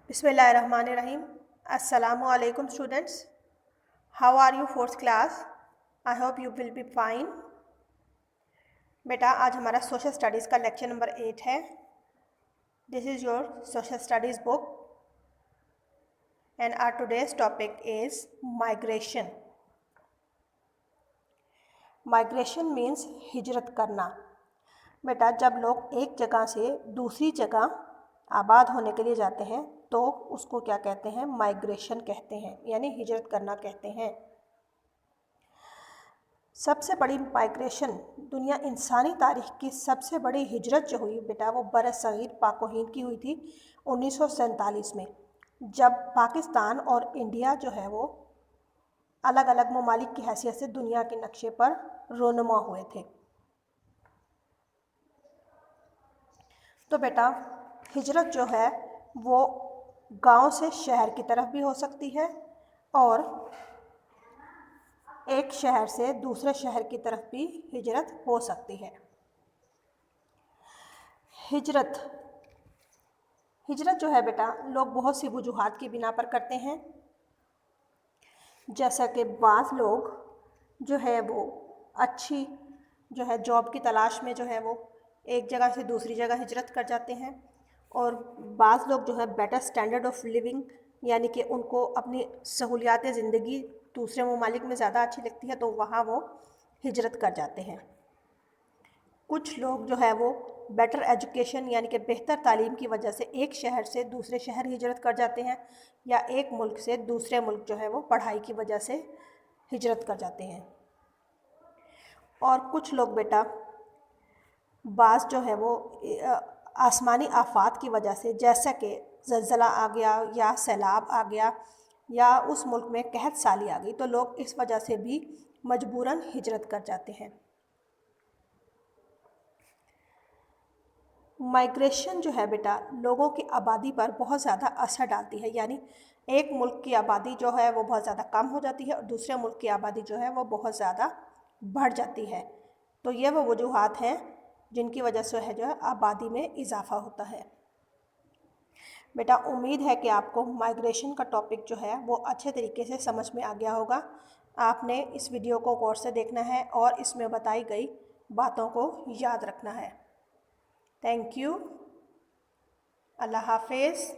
Bismillahirrahmanirrahim. Assalamu alaikum students. How are you fourth class? I hope you will be fine. बेटा आज हमारा social studies का lecture number 8 है. This is your social studies book and our today's topic is migration. Migration means हिजरत करना. बेटा जब लोग एक जगह से दूसरी जगह आबाद होने के लिए जाते हैं तो उसको क्या कहते हैं? माइग्रेशन कहते हैं, यानी हिजरत करना कहते हैं. सबसे बड़ी माइग्रेशन दुनिया इंसानी तारीख की सबसे बड़ी हिजरत जो हुई बेटा वो बरसगीर पाक व हिंद की हुई थी 1947 में, जब पाकिस्तान और इंडिया जो है वो अलग अलग ममालिक की हैसियत से दुनिया के नक्शे पर रोनुमा हुए थे. तो बेटा हिजरत जो है वो गांव से शहर की तरफ भी हो सकती है और एक शहर से दूसरे शहर की तरफ भी हिजरत हो सकती है. हिजरत जो है बेटा लोग बहुत सी वजूहात की बिना पर करते हैं. जैसा कि बाज़ लोग जो है वो अच्छी जो है जॉब की तलाश में जो है वो एक जगह से दूसरी जगह हिजरत कर जाते हैं, और बाज़ लोग जो है बेटर स्टैंडर्ड ऑफ लिविंग यानी कि उनको अपनी सहूलियात ज़िंदगी दूसरे ममालिक में ज़्यादा अच्छी लगती है तो वहाँ वो हिजरत कर जाते हैं. कुछ लोग जो है वो बेटर एजुकेशन यानी कि बेहतर तालीम की वजह से एक शहर से दूसरे शहर हिजरत कर जाते हैं, या एक मुल्क से दूसरे मुल्क जो है वो पढ़ाई की वजह से हिजरत कर जाते हैं. और कुछ लोग बेटा बाज़ जो है वो आसमानी आफात की वजह से, जैसा कि ज़लज़ला आ गया या सैलाब आ गया या उस मुल्क में कहत साली आ गई, तो लोग इस वजह से भी मजबूरन हिजरत कर जाते हैं. माइग्रेशन जो है बेटा लोगों की आबादी पर बहुत ज़्यादा असर डालती है, यानी एक मुल्क की आबादी जो है वो बहुत ज़्यादा कम हो जाती है और दूसरे मुल्क की आबादी जो है वो बहुत ज़्यादा बढ़ जाती है. तो ये वो वजूहात हैं जिनकी वजह से है जो है आबादी में इजाफ़ा होता है. बेटा उम्मीद है कि आपको माइग्रेशन का टॉपिक जो है वो अच्छे तरीके से समझ में आ गया होगा. आपने इस वीडियो को गौर से देखना है और इसमें बताई गई बातों को याद रखना है. Thank you. अल्लाह हाफिज़.